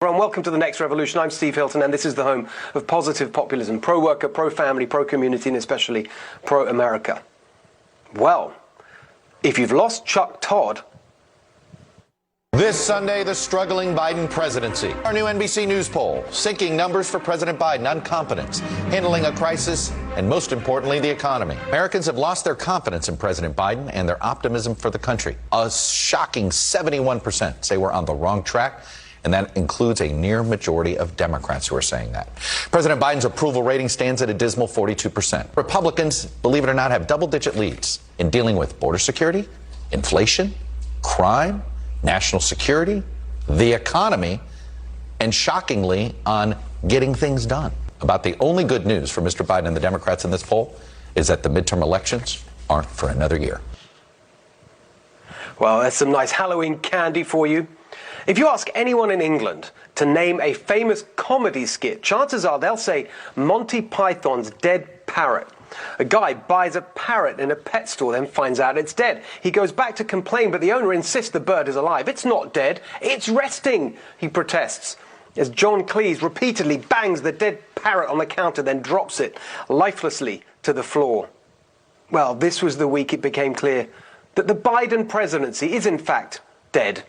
And welcome to The Next Revolution. I'm Steve Hilton, and this is the home of positive populism, pro-worker, pro-family, pro-community, and especially pro-America. Well, if you've lost Chuck Todd... This Sunday, the struggling Biden presidency. Our new NBC News poll, sinking numbers for President Biden on competence, handling a crisis, and most importantly, the economy. Americans have lost their confidence in President Biden and their optimism for the country. A shocking 71% say we're on the wrong track. And that includes a near majority of Democrats who are saying that. President Biden's approval rating stands at a dismal 42%. Republicans, believe it or not, have double-digit leads in dealing with border security, inflation, crime, national security, the economy, and shockingly, on getting things done. About the only good news for Mr. Biden and the Democrats in this poll is that the midterm elections aren't for another year. Well, that's some nice Halloween candy for you. If you ask anyone in England to name a famous comedy skit, chances are they'll say Monty Python's Dead Parrot. A guy buys a parrot in a pet store, then finds out it's dead. He goes back to complain, but the owner insists the bird is alive. It's not dead, it's resting, he protests, as John Cleese repeatedly bangs the dead parrot on the counter, then drops it lifelessly to the floor. Well, this was the week it became clear that the Biden presidency is in fact dead.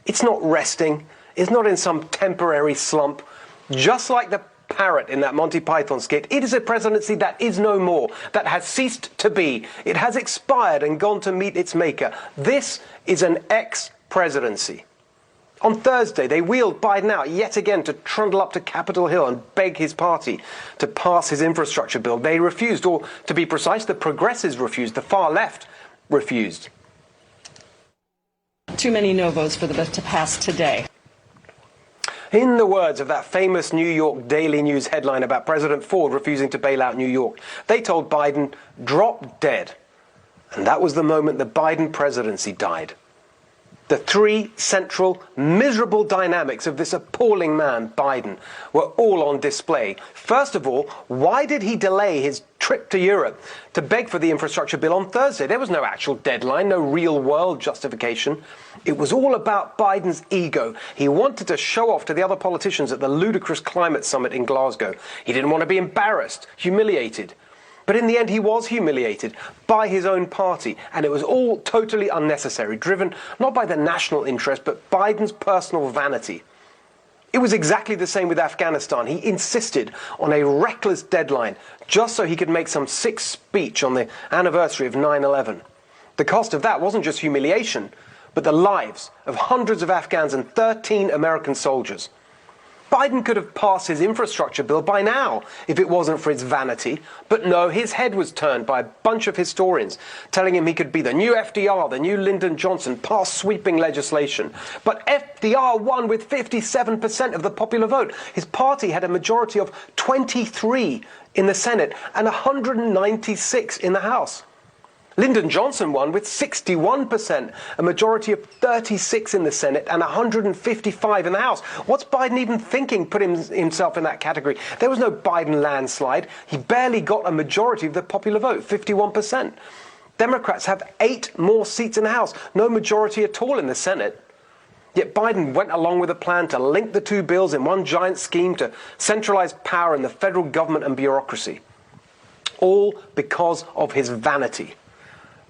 It's not resting. It's not in some temporary slump. Just like the parrot in that Monty Python skit, it is a presidency that is no more, that has ceased to be. It has expired and gone to meet its maker. This is an ex-presidency. On Thursday, they wheeled Biden out yet again to trundle up to Capitol Hill and beg his party to pass his infrastructure bill. They refused, or to be precise, the progressives refused, the far left refused. Too many no votes for the bill to pass today. In the words of that famous New York Daily News headline about President Ford refusing to bail out New York, they told Biden, drop dead. And that was the moment the Biden presidency died. The three central, miserable dynamics of this appalling man, Biden, were all on display. First of all, why did he delay his trip to Europe to beg for the infrastructure bill on Thursday? There was no actual deadline, no real-world justification. It was all about Biden's ego. He wanted to show off to the other politicians at the ludicrous climate summit in Glasgow. He didn't want to be embarrassed, humiliated. But in the end, he was humiliated by his own party, and it was all totally unnecessary, driven not by the national interest, but Biden's personal vanity. It was exactly the same with Afghanistan. He insisted on a reckless deadline just so he could make some sick speech on the anniversary of 9/11. The cost of that wasn't just humiliation, but the lives of hundreds of Afghans and 13 American soldiers. Biden could have passed his infrastructure bill by now if it wasn't for his vanity. But no, his head was turned by a bunch of historians telling him he could be the new FDR, the new Lyndon Johnson, pass sweeping legislation. But FDR won with 57% of the popular vote. His party had a majority of 23 in the Senate and 196 in the House. Lyndon Johnson won with 61%, a majority of 36 in the Senate and 155 in the House. What's Biden even thinking, putting himself in that category? There was no Biden landslide. He barely got a majority of the popular vote, 51%. Democrats have 8 more seats in the House, no majority at all in the Senate. Yet Biden went along with a plan to link the two bills in one giant scheme to centralize power in the federal government and bureaucracy. All because of his vanity.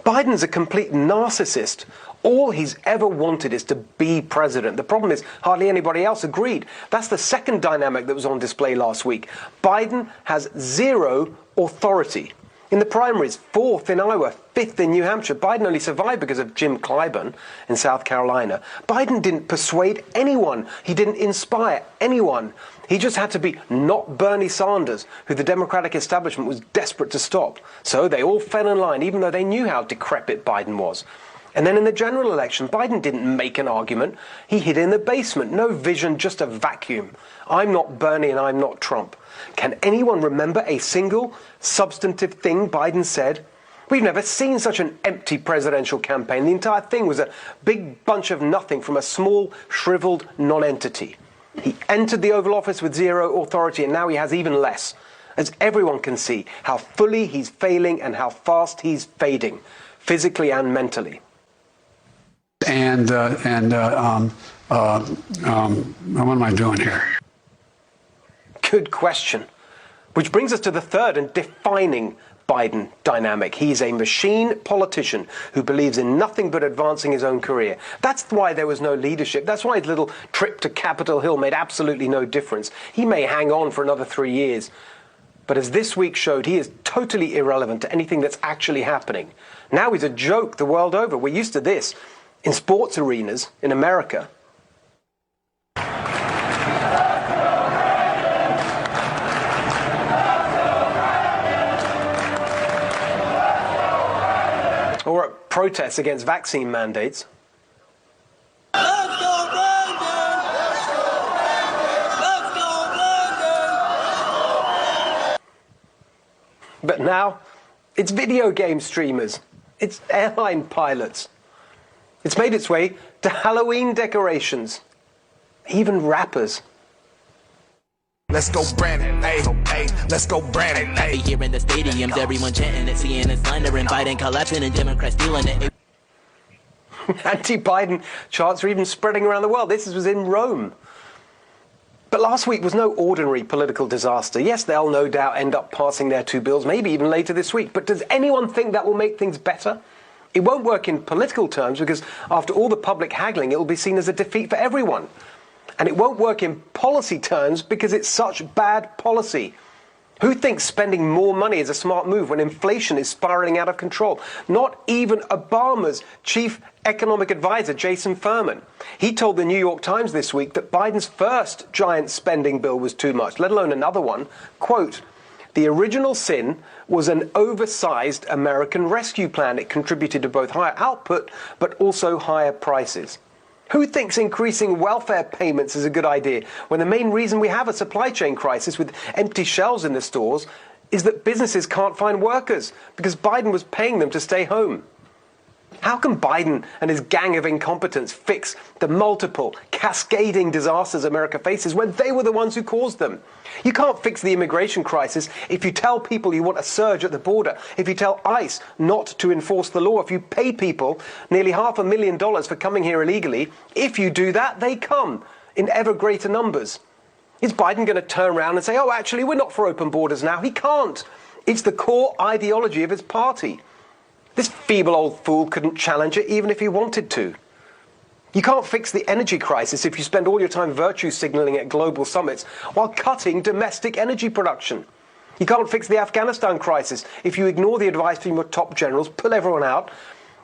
Biden's a complete narcissist. All he's ever wanted is to be president. The problem is hardly anybody else agreed. That's the second dynamic that was on display last week. Biden has zero authority. In the primaries, 4th in Iowa, 5th in New Hampshire. Biden only survived because of Jim Clyburn in South Carolina. Biden didn't persuade anyone. He didn't inspire anyone. He just had to be not Bernie Sanders, who the Democratic establishment was desperate to stop. So they all fell in line, even though they knew how decrepit Biden was. And then in the general election, Biden didn't make an argument. He hid in the basement. No vision, just a vacuum. I'm not Bernie and I'm not Trump. Can anyone remember a single substantive thing Biden said? We've never seen such an empty presidential campaign. The entire thing was a big bunch of nothing from a small, shriveled non-entity. He entered the Oval Office with zero authority, and now he has even less, as everyone can see how fully he's failing and how fast he's fading, physically and mentally. what am I doing here? Good question. Which brings us to the third and defining Biden dynamic. He's a machine politician who believes in nothing but advancing his own career. That's why there was no leadership. That's why his little trip to Capitol Hill made absolutely no difference. He may hang on for another 3 years. But as this week showed, he is totally irrelevant to anything that's actually happening. Now he's a joke the world over. We're used to this in sports arenas in America. Or at protests against vaccine mandates. Let's go, Brandon! Let's go, Brandon! But now, it's video game streamers. It's airline pilots. It's made its way to Halloween decorations. Even rappers. Let's go Brandon, hey, hey, let's go Brandon, hey. Here in the stadiums, everyone chanting it, seeing it thundering, Biden collapsing and Democrats stealing it. Anti-Biden charts are even spreading around the world. This was in Rome. But last week was no ordinary political disaster. Yes, they'll no doubt end up passing their two bills, maybe even later this week. But does anyone think that will make things better? It won't work in political terms because after all the public haggling, it will be seen as a defeat for everyone. And it won't work in policy terms because it's such bad policy. Who thinks spending more money is a smart move when inflation is spiraling out of control? Not even Obama's chief economic advisor, Jason Furman. He told the New York Times this week that Biden's first giant spending bill was too much, let alone another one. Quote, "The original sin was an oversized American rescue plan. It contributed to both higher output but also higher prices." Who thinks increasing welfare payments is a good idea when the main reason we have a supply chain crisis with empty shelves in the stores is that businesses can't find workers because Biden was paying them to stay home? How can Biden and his gang of incompetence fix the multiple, cascading disasters America faces when they were the ones who caused them? You can't fix the immigration crisis if you tell people you want a surge at the border, if you tell ICE not to enforce the law, if you pay people nearly $500,000 for coming here illegally. If you do that, they come in ever greater numbers. Is Biden going to turn around and say, oh, actually, we're not for open borders now? He can't. It's the core ideology of his party. This feeble old fool couldn't challenge it even if he wanted to. You can't fix the energy crisis if you spend all your time virtue signaling at global summits while cutting domestic energy production. You can't fix the Afghanistan crisis if you ignore the advice from your top generals, pull everyone out,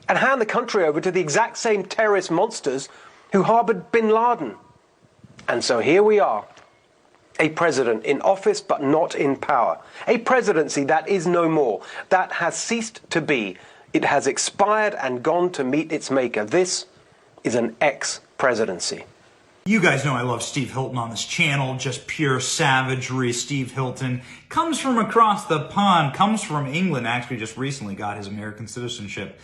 and hand the country over to the exact same terrorist monsters who harbored bin Laden. And so here we are. A president in office but not in power. A presidency that is no more, that has ceased to be. It has expired and gone to meet its maker. This is an ex-presidency. You guys know I love Steve Hilton on this channel, just pure savagery. Steve Hilton comes from across the pond, comes from England, actually just recently got his American citizenship.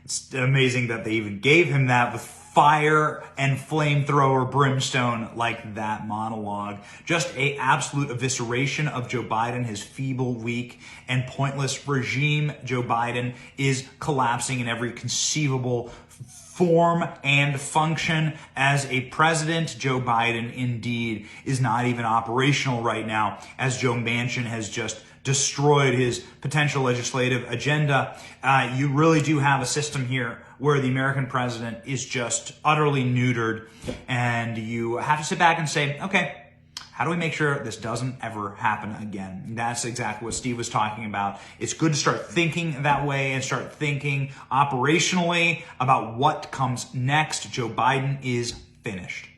It's amazing that they even gave him that with fire and flamethrower brimstone like that monologue. Just a absolute evisceration of Joe Biden, his feeble, weak, and pointless regime. Joe Biden is collapsing in every conceivable form and function as a president. Joe Biden indeed is not even operational right now, as Joe Manchin has just destroyed his potential legislative agenda. You really do have a system here where the American president is just utterly neutered, and you have to sit back and say, okay, how do we make sure this doesn't ever happen again? And that's exactly what Steve was talking about. It's good to start thinking that way and start thinking operationally about what comes next. Joe Biden is finished.